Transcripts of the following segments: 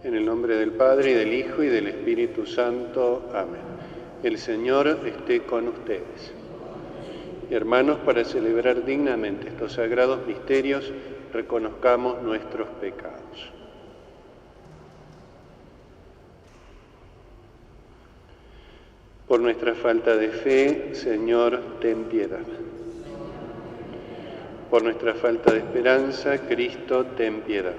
En el nombre del Padre, y del Hijo, y del Espíritu Santo. Amén. El Señor esté con ustedes. Hermanos, para celebrar dignamente estos sagrados misterios, reconozcamos nuestros pecados. Por nuestra falta de fe, Señor, ten piedad. Por nuestra falta de esperanza, Cristo, ten piedad.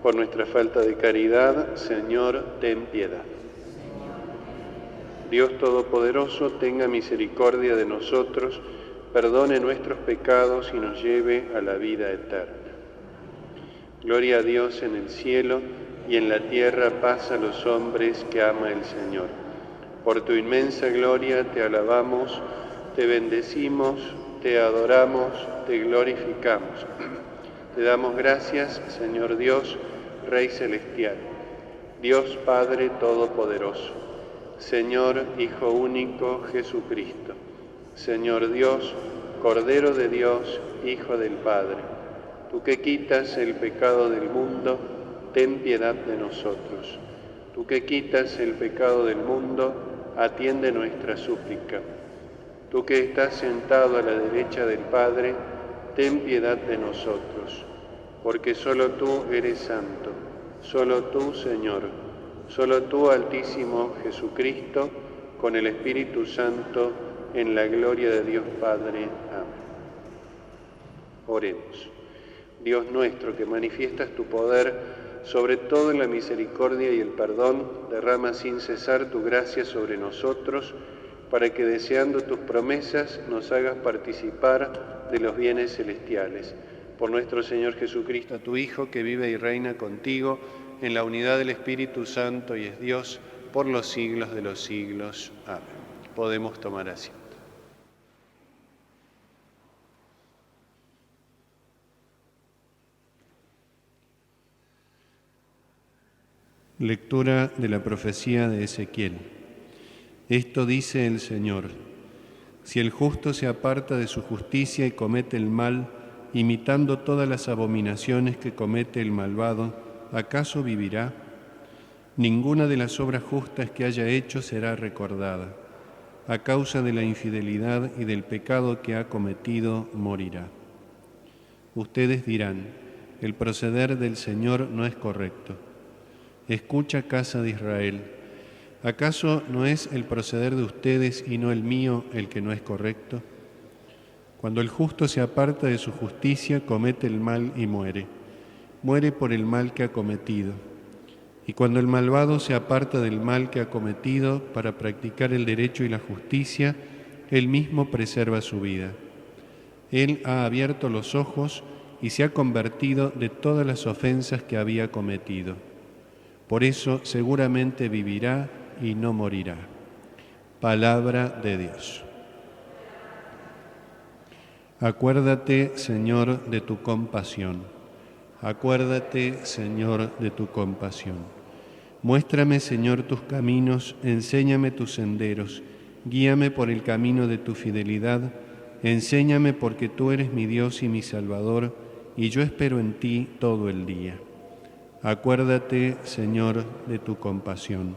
Por nuestra falta de caridad, Señor, ten piedad. Dios Todopoderoso, tenga misericordia de nosotros, perdone nuestros pecados y nos lleve a la vida eterna. Gloria a Dios en el cielo y en la tierra paz a los hombres que ama el Señor. Por tu inmensa gloria te alabamos, te bendecimos, te adoramos, te glorificamos. Te damos gracias, Señor Dios, Rey Celestial, Dios Padre Todopoderoso, Señor Hijo único Jesucristo, Señor Dios, Cordero de Dios, Hijo del Padre. Tú que quitas el pecado del mundo, ten piedad de nosotros. Tú que quitas el pecado del mundo, atiende nuestra súplica. Tú que estás sentado a la derecha del Padre, ten piedad de nosotros, porque solo tú eres santo, solo tú, Señor, solo tú, Altísimo Jesucristo, con el Espíritu Santo, en la gloria de Dios Padre. Amén. Oremos. Dios nuestro, que manifiestas tu poder, sobre todo en la misericordia y el perdón, derrama sin cesar tu gracia sobre nosotros, para que deseando tus promesas nos hagas participar de los bienes celestiales. Por nuestro Señor Jesucristo, tu Hijo, que vive y reina contigo en la unidad del Espíritu Santo y es Dios por los siglos de los siglos. Amén. Podemos tomar asiento. Lectura de la profecía de Ezequiel. Esto dice el Señor: si el justo se aparta de su justicia y comete el mal, imitando todas las abominaciones que comete el malvado, ¿acaso vivirá? Ninguna de las obras justas que haya hecho será recordada. A causa de la infidelidad y del pecado que ha cometido, morirá. Ustedes dirán: el proceder del Señor no es correcto. Escucha, casa de Israel. ¿Acaso no es el proceder de ustedes y no el mío el que no es correcto? Cuando el justo se aparta de su justicia, comete el mal y muere. Muere por el mal que ha cometido. Y cuando el malvado se aparta del mal que ha cometido para practicar el derecho y la justicia, él mismo preserva su vida. Él ha abierto los ojos y se ha convertido de todas las ofensas que había cometido. Por eso seguramente vivirá y no morirá. Palabra de Dios. Acuérdate, Señor, de tu compasión. Acuérdate, Señor, de tu compasión. Muéstrame, Señor, tus caminos, enséñame tus senderos, guíame por el camino de tu fidelidad, enséñame porque tú eres mi Dios y mi Salvador, y yo espero en ti todo el día. Acuérdate, Señor, de tu compasión.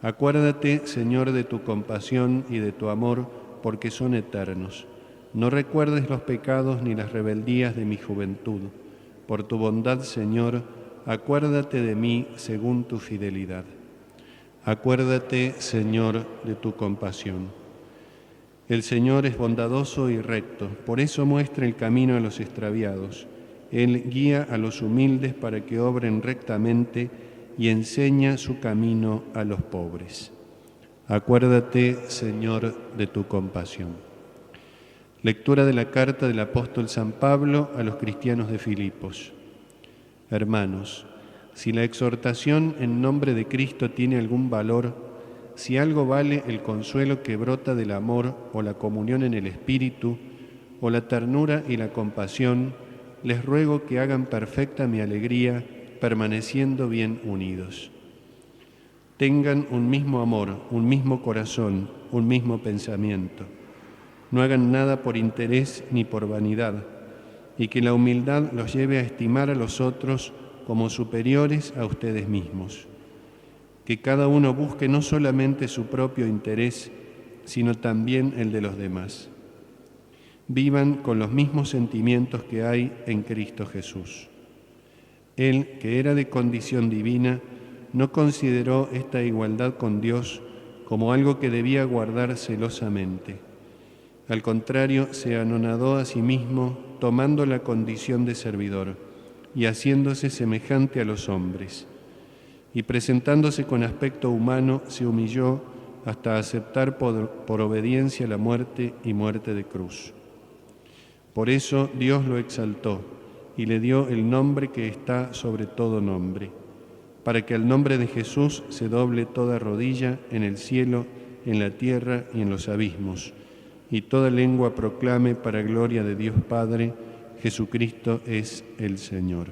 Acuérdate, Señor, de tu compasión y de tu amor, porque son eternos. No recuerdes los pecados ni las rebeldías de mi juventud. Por tu bondad, Señor, acuérdate de mí según tu fidelidad. Acuérdate, Señor, de tu compasión. El Señor es bondadoso y recto, por eso muestra el camino a los extraviados. Él guía a los humildes para que obren rectamente y enseña su camino a los pobres. Acuérdate, Señor, de tu compasión. Lectura de la carta del apóstol San Pablo a los cristianos de Filipos. Hermanos, si la exhortación en nombre de Cristo tiene algún valor, si algo vale el consuelo que brota del amor o la comunión en el Espíritu, o la ternura y la compasión, les ruego que hagan perfecta mi alegría, permaneciendo bien unidos. Tengan un mismo amor, un mismo corazón, un mismo pensamiento. No hagan nada por interés ni por vanidad, y que la humildad los lleve a estimar a los otros como superiores a ustedes mismos. Que cada uno busque no solamente su propio interés, sino también el de los demás. Vivan con los mismos sentimientos que hay en Cristo Jesús. Él, que era de condición divina, no consideró esta igualdad con Dios como algo que debía guardar celosamente. Al contrario, se anonadó a sí mismo, tomando la condición de servidor y haciéndose semejante a los hombres. Y presentándose con aspecto humano, se humilló hasta aceptar por obediencia la muerte y muerte de cruz. Por eso Dios lo exaltó y le dio el nombre que está sobre todo nombre, para que al nombre de Jesús se doble toda rodilla en el cielo, en la tierra y en los abismos, y toda lengua proclame para gloria de Dios Padre, Jesucristo es el Señor.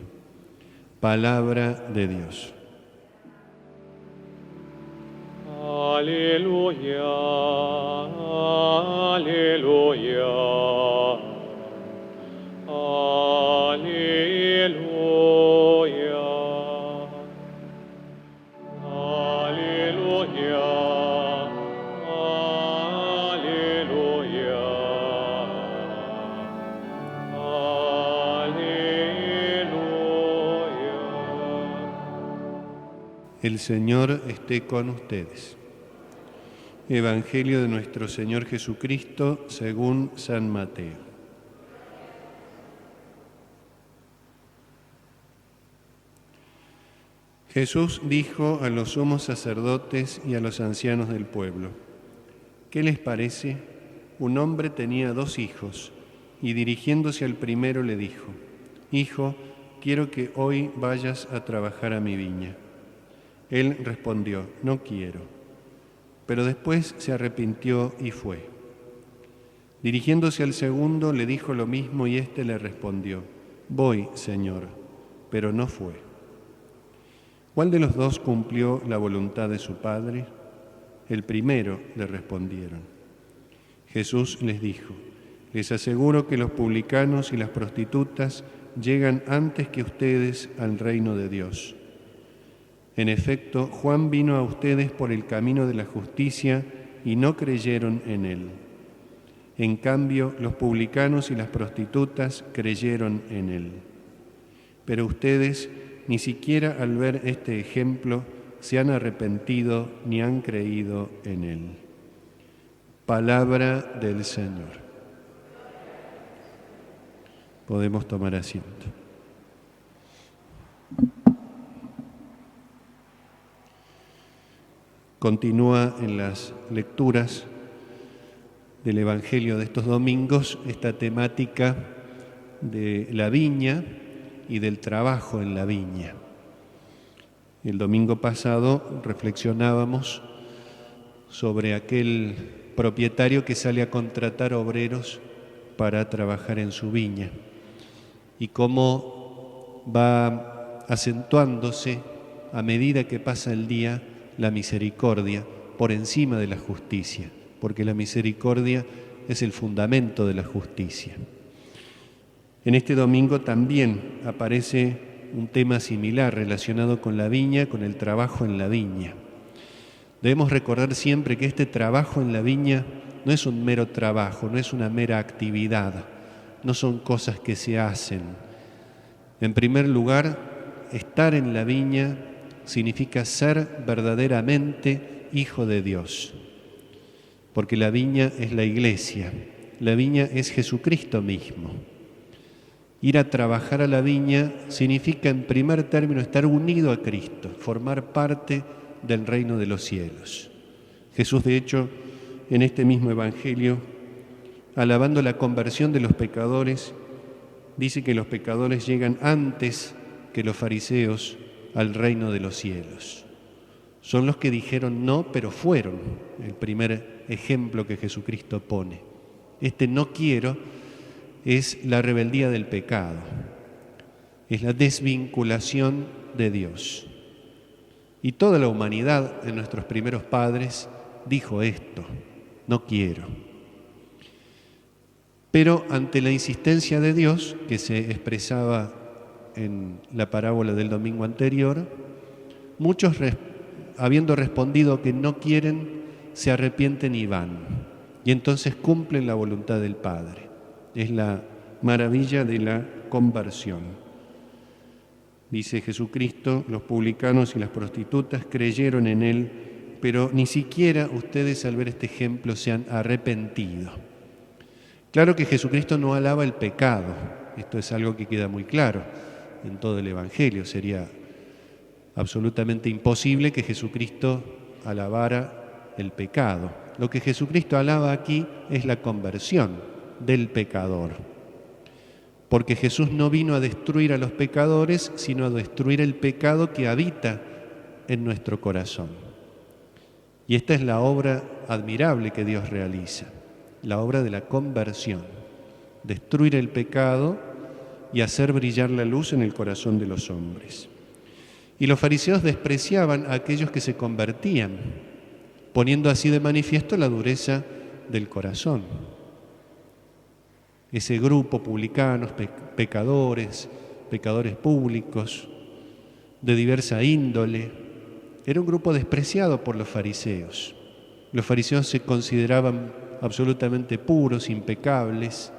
Palabra de Dios. Aleluya, aleluya, aleluya, aleluya, aleluya, aleluya. El Señor esté con ustedes. Evangelio de nuestro Señor Jesucristo según San Mateo. Jesús dijo a los sumos sacerdotes y a los ancianos del pueblo: ¿Qué les parece? Un hombre tenía 2 hijos, y dirigiéndose al primero le dijo: Hijo, quiero que hoy vayas a trabajar a mi viña. Él respondió: No quiero. Pero después se arrepintió y fue. Dirigiéndose al segundo le dijo lo mismo y éste le respondió: Voy, Señor, pero no fue. ¿Cuál de los 2 cumplió la voluntad de su padre? El primero, le respondieron. Jesús les dijo: Les aseguro que los publicanos y las prostitutas llegan antes que ustedes al reino de Dios. En efecto, Juan vino a ustedes por el camino de la justicia y no creyeron en él. En cambio, los publicanos y las prostitutas creyeron en él. Pero ustedes, ni siquiera al ver este ejemplo, se han arrepentido ni han creído en él. Palabra del Señor. Podemos tomar asiento. Continúa en las lecturas del Evangelio de estos domingos esta temática de la viña y del trabajo en la viña. El domingo pasado reflexionábamos sobre aquel propietario que sale a contratar obreros para trabajar en su viña y cómo va acentuándose a medida que pasa el día la misericordia por encima de la justicia, porque la misericordia es el fundamento de la justicia. En este domingo también aparece un tema similar relacionado con la viña, con el trabajo en la viña. Debemos recordar siempre que este trabajo en la viña no es un mero trabajo, no es una mera actividad, no son cosas que se hacen. En primer lugar, estar en la viña significa ser verdaderamente hijo de Dios, porque la viña es la iglesia, la viña es Jesucristo mismo. Ir a trabajar a la viña significa en primer término estar unido a Cristo, formar parte del reino de los cielos. Jesús, de hecho, en este mismo Evangelio, alabando la conversión de los pecadores, dice que los pecadores llegan antes que los fariseos al reino de los cielos. Son los que dijeron no, pero fueron, el primer ejemplo que Jesucristo pone. Este no quiero es la rebeldía del pecado, es la desvinculación de Dios. Y toda la humanidad de nuestros primeros padres dijo esto: no quiero. Pero ante la insistencia de Dios, que se expresaba en la parábola del domingo anterior, muchos habiendo respondido que no quieren, se arrepienten y van. Y entonces cumplen la voluntad del Padre. Es la maravilla de la conversión. Dice Jesucristo, los publicanos y las prostitutas creyeron en Él, pero ni siquiera ustedes al ver este ejemplo se han arrepentido. Claro que Jesucristo no alaba el pecado. Esto es algo que queda muy claro en todo el Evangelio. Sería absolutamente imposible que Jesucristo alabara el pecado. Lo que Jesucristo alaba aquí es la conversión del pecador. Porque Jesús no vino a destruir a los pecadores, sino a destruir el pecado que habita en nuestro corazón. Y esta es la obra admirable que Dios realiza, la obra de la conversión, destruir el pecado y hacer brillar la luz en el corazón de los hombres. Y los fariseos despreciaban a aquellos que se convertían, poniendo así de manifiesto la dureza del corazón. Ese grupo, publicanos, pecadores públicos, de diversa índole, era un grupo despreciado por los fariseos. Los fariseos se consideraban absolutamente puros, impecables,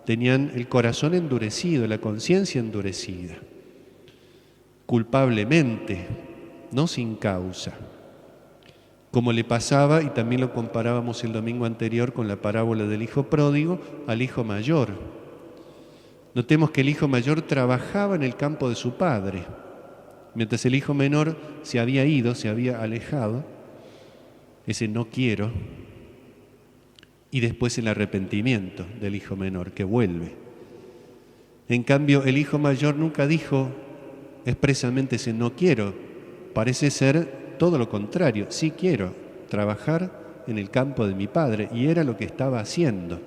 tenían el corazón endurecido, la conciencia endurecida, culpablemente, no sin causa. Como le pasaba, y también lo comparábamos el domingo anterior con la parábola del hijo pródigo, al hijo mayor. Notemos que el hijo mayor trabajaba en el campo de su padre, mientras el hijo menor se había ido, se había alejado, ese no quiero, y después el arrepentimiento del hijo menor que vuelve. En cambio, el hijo mayor nunca dijo expresamente ese no quiero, parece ser todo lo contrario, sí quiero trabajar en el campo de mi padre, y era lo que estaba haciendo.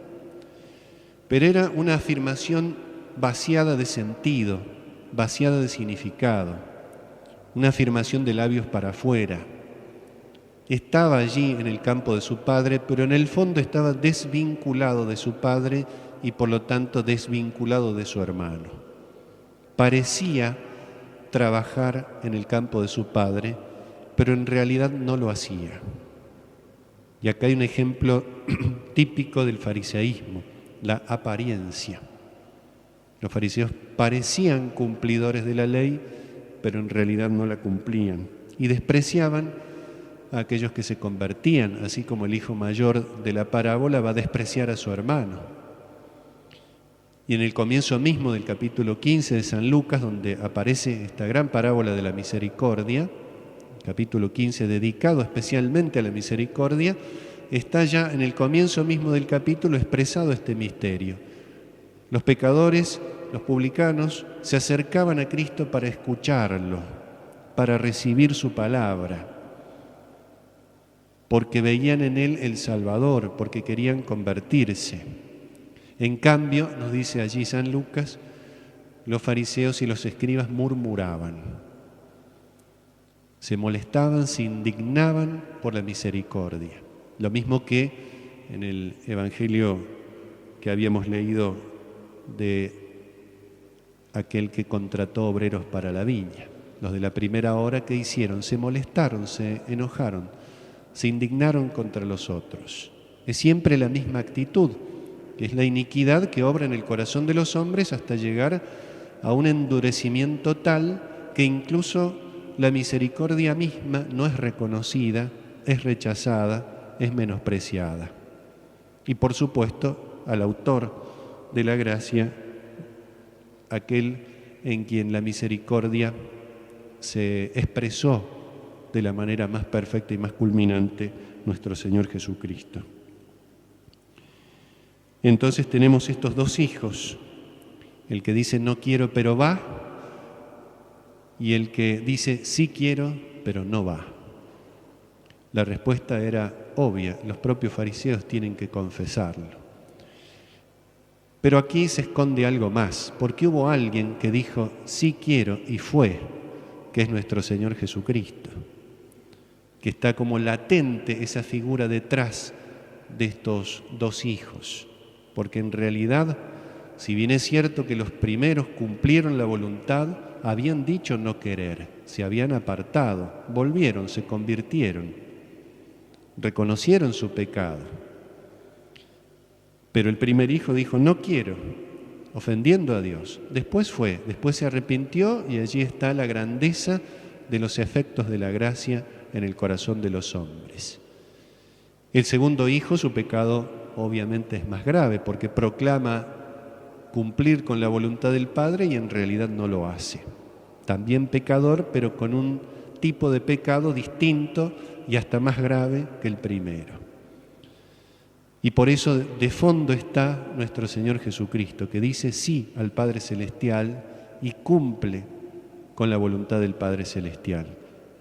Pero era una afirmación vaciada de sentido, vaciada de significado, una afirmación de labios para afuera. Estaba allí en el campo de su padre, pero en el fondo estaba desvinculado de su padre y por lo tanto desvinculado de su hermano. Parecía trabajar en el campo de su padre, pero en realidad no lo hacía. Y acá hay un ejemplo típico del fariseísmo, la apariencia. Los fariseos parecían cumplidores de la ley, pero en realidad no la cumplían. Y despreciaban a aquellos que se convertían, así como el hijo mayor de la parábola va a despreciar a su hermano. Y en el comienzo mismo del capítulo 15 de San Lucas, donde aparece esta gran parábola de la misericordia, capítulo 15 dedicado especialmente a la misericordia, está ya en el comienzo mismo del capítulo expresado este misterio. Los pecadores, los publicanos, se acercaban a Cristo para escucharlo, para recibir su palabra, porque veían en Él el Salvador, porque querían convertirse. En cambio, nos dice allí San Lucas, los fariseos y los escribas murmuraban, se molestaban, se indignaban por la misericordia. Lo mismo que en el Evangelio que habíamos leído de aquel que contrató obreros para la viña. Los de la primera hora, ¿qué hicieron? Se molestaron, se enojaron, se indignaron contra los otros. Es siempre la misma actitud, que es la iniquidad que obra en el corazón de los hombres hasta llegar a un endurecimiento tal que incluso la misericordia misma no es reconocida, es rechazada, es menospreciada. Y por supuesto, al autor de la gracia, aquel en quien la misericordia se expresó de la manera más perfecta y más culminante, nuestro Señor Jesucristo. Entonces tenemos estos dos hijos, el que dice no quiero pero va, y el que dice sí quiero pero no va. La respuesta era obvia, los propios fariseos tienen que confesarlo. Pero aquí se esconde algo más, porque hubo alguien que dijo sí quiero y fue, que es nuestro Señor Jesucristo, que está como latente esa figura detrás de estos dos hijos, porque en realidad Si bien es cierto que los primeros cumplieron la voluntad, habían dicho no querer, se habían apartado, volvieron, se convirtieron, reconocieron su pecado. Pero el primer hijo dijo, no quiero, ofendiendo a Dios. Después se arrepintió y allí está la grandeza de los efectos de la gracia en el corazón de los hombres. El segundo hijo, su pecado obviamente es más grave porque proclama cumplir con la voluntad del Padre y en realidad no lo hace. También pecador, pero con un tipo de pecado distinto y hasta más grave que el primero. Y por eso de fondo está nuestro Señor Jesucristo, que dice sí al Padre Celestial y cumple con la voluntad del Padre Celestial.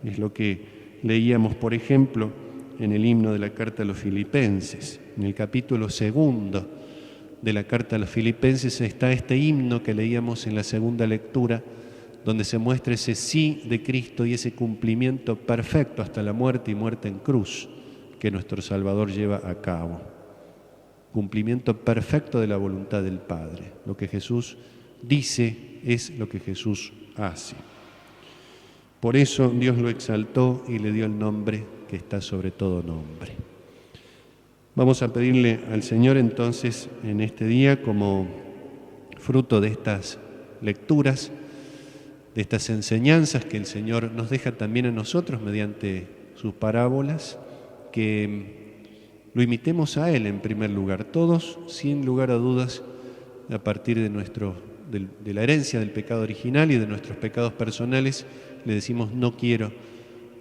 Es lo que leíamos, por ejemplo, en el himno de la Carta a los Filipenses. En el capítulo 2 de la Carta a los Filipenses está este himno que leíamos en la segunda lectura, donde se muestra ese sí de Cristo y ese cumplimiento perfecto hasta la muerte y muerte en cruz que nuestro Salvador lleva a cabo. Cumplimiento perfecto de la voluntad del Padre. Lo que Jesús dice es lo que Jesús hace. Por eso Dios lo exaltó y le dio el nombre que está sobre todo nombre. Vamos a pedirle al Señor entonces en este día, como fruto de estas lecturas, de estas enseñanzas que el Señor nos deja también a nosotros mediante sus parábolas, que lo imitemos a Él en primer lugar, todos sin lugar a dudas, a partir de la herencia del pecado original y de nuestros pecados personales, le decimos no quiero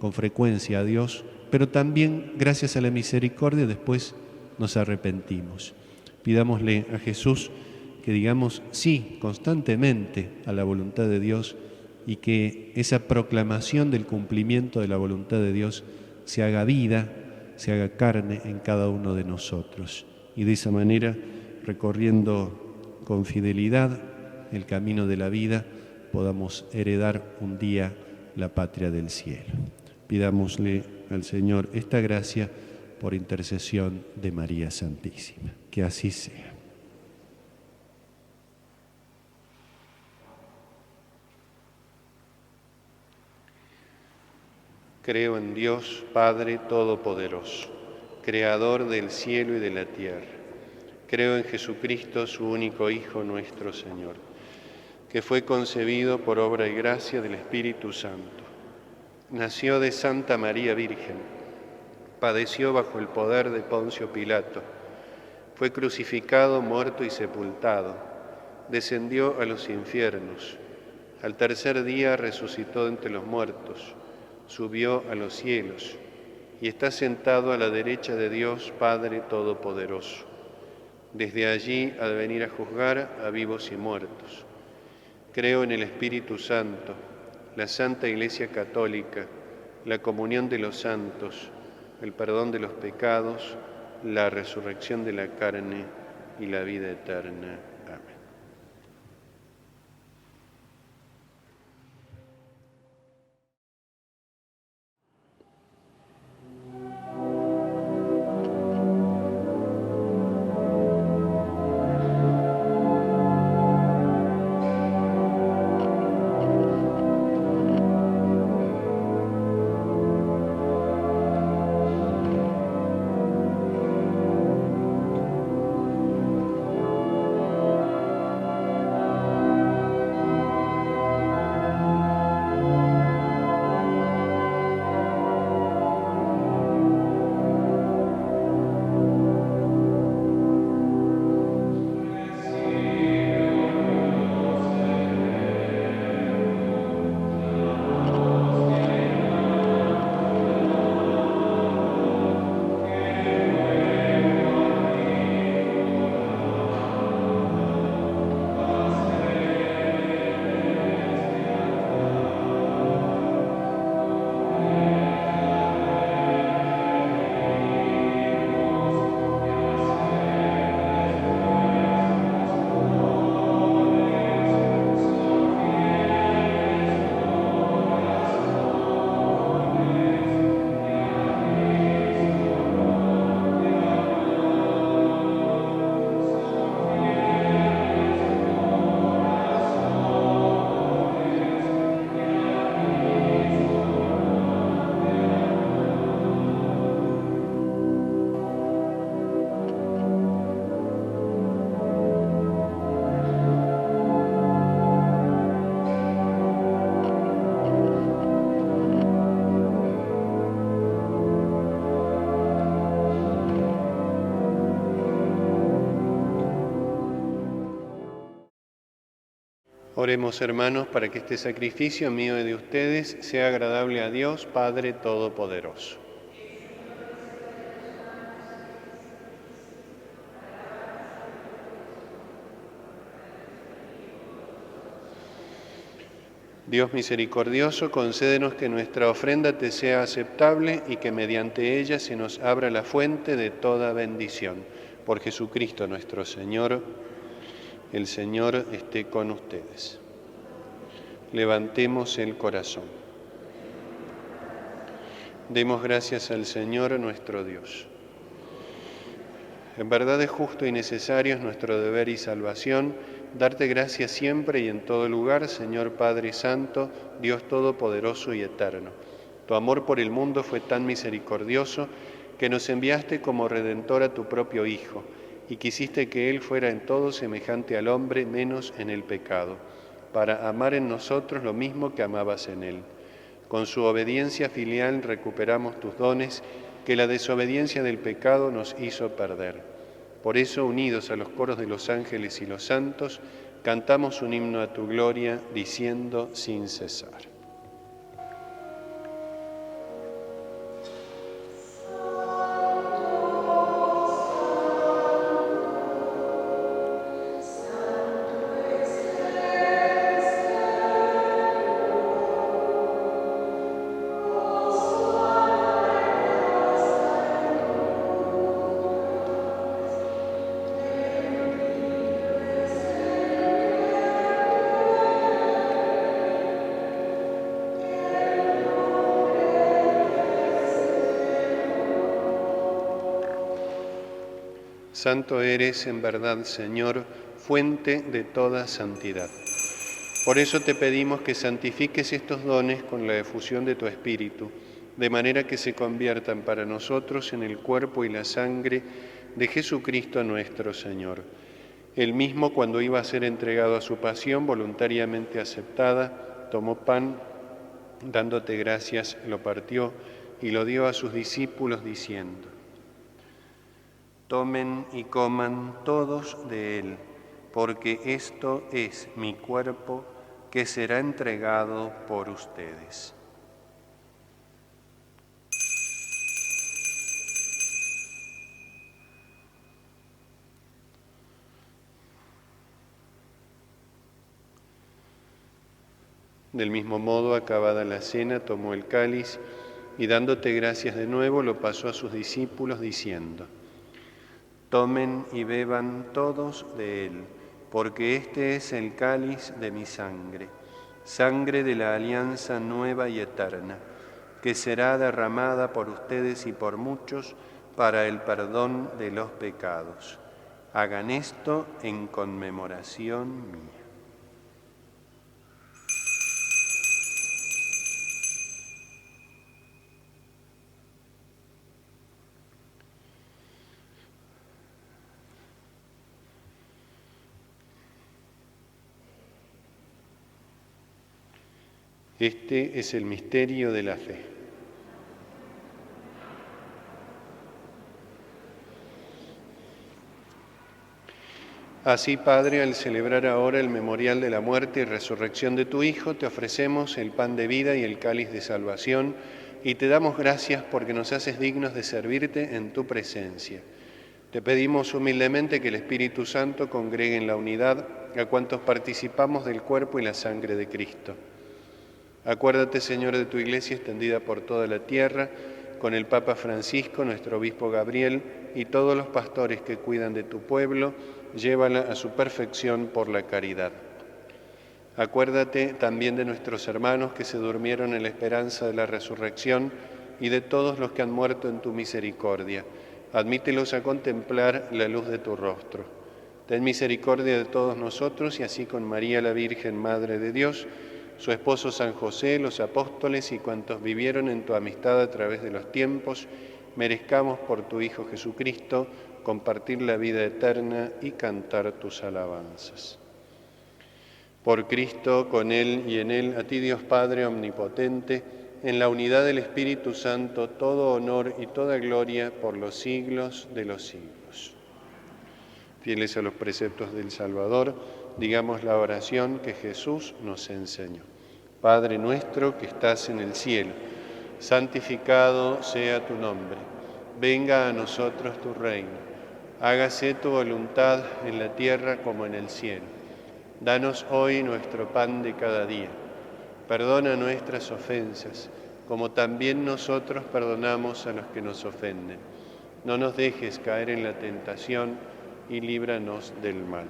con frecuencia a Dios, pero también gracias a la misericordia después nos arrepentimos. Pidámosle a Jesús que digamos sí constantemente a la voluntad de Dios y que esa proclamación del cumplimiento de la voluntad de Dios se haga vida, se haga carne en cada uno de nosotros. Y de esa manera, recorriendo con fidelidad el camino de la vida, podamos heredar un día la patria del cielo. Pidámosle al Señor esta gracia por intercesión de María Santísima. Que así sea. Creo en Dios, Padre Todopoderoso, Creador del cielo y de la tierra. Creo en Jesucristo, su único Hijo, nuestro Señor, que fue concebido por obra y gracia del Espíritu Santo. Nació de Santa María Virgen, padeció bajo el poder de Poncio Pilato, fue crucificado, muerto y sepultado, descendió a los infiernos, al tercer día resucitó de entre los muertos, subió a los cielos y está sentado a la derecha de Dios Padre Todopoderoso. Desde allí ha de venir a juzgar a vivos y muertos. Creo en el Espíritu Santo, la Santa Iglesia Católica, la comunión de los santos, el perdón de los pecados, la resurrección de la carne y la vida eterna. Amén. Oremos, hermanos, para que este sacrificio mío y de ustedes sea agradable a Dios, Padre Todopoderoso. Dios misericordioso, concédenos que nuestra ofrenda te sea aceptable y que mediante ella se nos abra la fuente de toda bendición. Por Jesucristo nuestro Señor, el Señor esté con ustedes. Levantemos el corazón. Demos gracias al Señor nuestro Dios. En verdad es justo y necesario, es nuestro deber y salvación, darte gracias siempre y en todo lugar, Señor Padre Santo, Dios Todopoderoso y Eterno. Tu amor por el mundo fue tan misericordioso que nos enviaste como Redentor a tu propio Hijo, y quisiste que Él fuera en todo semejante al hombre, menos en el pecado, para amar en nosotros lo mismo que amabas en Él. Con su obediencia filial recuperamos tus dones, que la desobediencia del pecado nos hizo perder. Por eso, unidos a los coros de los ángeles y los santos, cantamos un himno a tu gloria, diciendo sin cesar. Santo eres en verdad, Señor, fuente de toda santidad. Por eso te pedimos que santifiques estos dones con la efusión de tu Espíritu, de manera que se conviertan para nosotros en el cuerpo y la sangre de Jesucristo nuestro Señor. Él mismo, cuando iba a ser entregado a su pasión voluntariamente aceptada, tomó pan, dándote gracias, lo partió y lo dio a sus discípulos diciendo: Tomen y coman todos de él, porque esto es mi cuerpo que será entregado por ustedes. Del mismo modo, acabada la cena, tomó el cáliz y dándote gracias de nuevo, lo pasó a sus discípulos diciendo: Tomen y beban todos de él, porque este es el cáliz de mi sangre, sangre de la alianza nueva y eterna, que será derramada por ustedes y por muchos para el perdón de los pecados. Hagan esto en conmemoración mía. Este es el misterio de la fe. Así, Padre, al celebrar ahora el memorial de la muerte y resurrección de tu Hijo, te ofrecemos el pan de vida y el cáliz de salvación, y te damos gracias porque nos haces dignos de servirte en tu presencia. Te pedimos humildemente que el Espíritu Santo congregue en la unidad a cuantos participamos del cuerpo y la sangre de Cristo. Acuérdate, Señor, de tu Iglesia extendida por toda la tierra, con el Papa Francisco, nuestro Obispo Gabriel, y todos los pastores que cuidan de tu pueblo, llévala a su perfección por la caridad. Acuérdate también de nuestros hermanos que se durmieron en la esperanza de la resurrección y de todos los que han muerto en tu misericordia. Admítelos a contemplar la luz de tu rostro. Ten misericordia de todos nosotros y así con María la Virgen, Madre de Dios, su esposo San José, los apóstoles y cuantos vivieron en tu amistad a través de los tiempos, merezcamos por tu Hijo Jesucristo compartir la vida eterna y cantar tus alabanzas. Por Cristo, con Él y en Él, a ti Dios Padre Omnipotente, en la unidad del Espíritu Santo, todo honor y toda gloria por los siglos de los siglos. Fieles a los preceptos del Salvador, digamos la oración que Jesús nos enseñó. Padre nuestro que estás en el cielo, santificado sea tu nombre. Venga a nosotros tu reino. Hágase tu voluntad en la tierra como en el cielo. Danos hoy nuestro pan de cada día. Perdona nuestras ofensas, como también nosotros perdonamos a los que nos ofenden. No nos dejes caer en la tentación y líbranos del mal.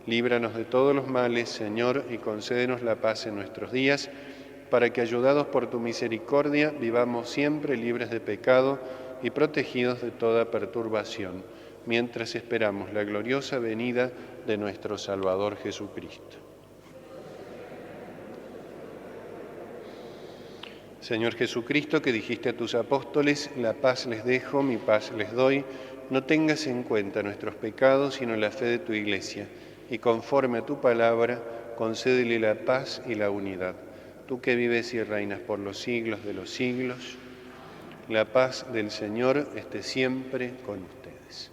Líbranos de todos los males, Señor, y concédenos la paz en nuestros días, para que, ayudados por tu misericordia, vivamos siempre libres de pecado y protegidos de toda perturbación, mientras esperamos la gloriosa venida de nuestro Salvador Jesucristo. Señor Jesucristo, que dijiste a tus apóstoles, la paz les dejo, mi paz les doy, no tengas en cuenta nuestros pecados, sino la fe de tu Iglesia, y conforme a tu palabra, concédele la paz y la unidad. Tú que vives y reinas por los siglos de los siglos, la paz del Señor esté siempre con ustedes.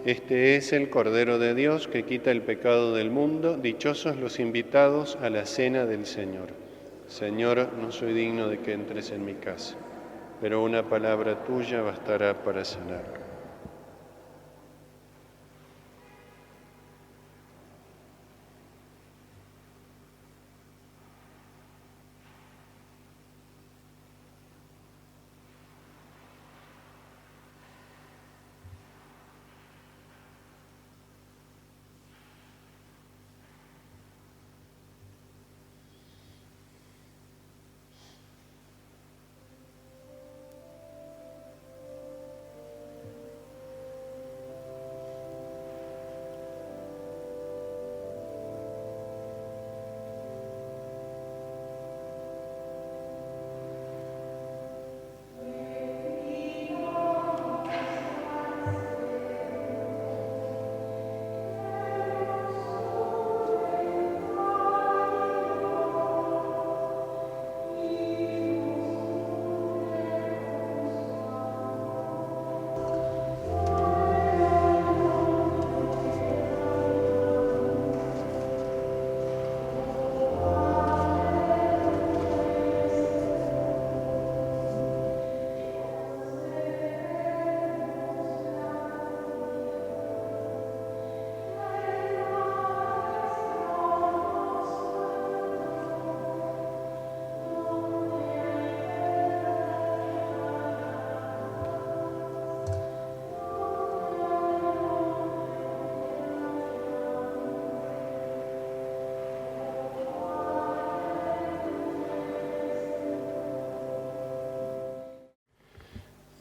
Este es el Cordero de Dios que quita el pecado del mundo. Dichosos los invitados a la cena del Señor. Señor, no soy digno de que entres en mi casa, pero una palabra tuya bastará para sanarlo.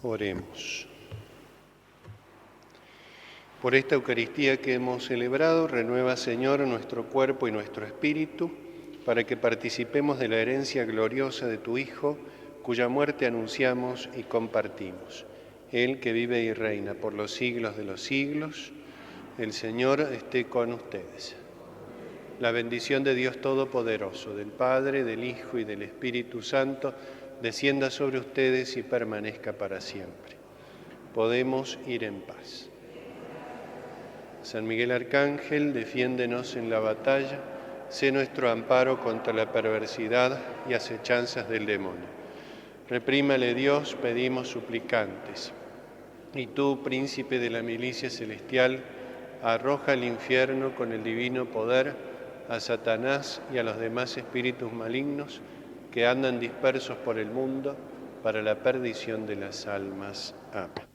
Oremos. Por esta Eucaristía que hemos celebrado, renueva, Señor, nuestro cuerpo y nuestro espíritu, para que participemos de la herencia gloriosa de tu Hijo, cuya muerte anunciamos y compartimos. Él que vive y reina por los siglos de los siglos, el Señor esté con ustedes. La bendición de Dios Todopoderoso, del Padre, del Hijo y del Espíritu Santo, descienda sobre ustedes y permanezca para siempre. Podemos ir en paz. San Miguel Arcángel, defiéndenos en la batalla, sé nuestro amparo contra la perversidad y acechanzas del demonio. Reprímale Dios, pedimos suplicantes. Y tú, príncipe de la milicia celestial, arroja al infierno con el divino poder a Satanás y a los demás espíritus malignos que andan dispersos por el mundo para la perdición de las almas. Amén.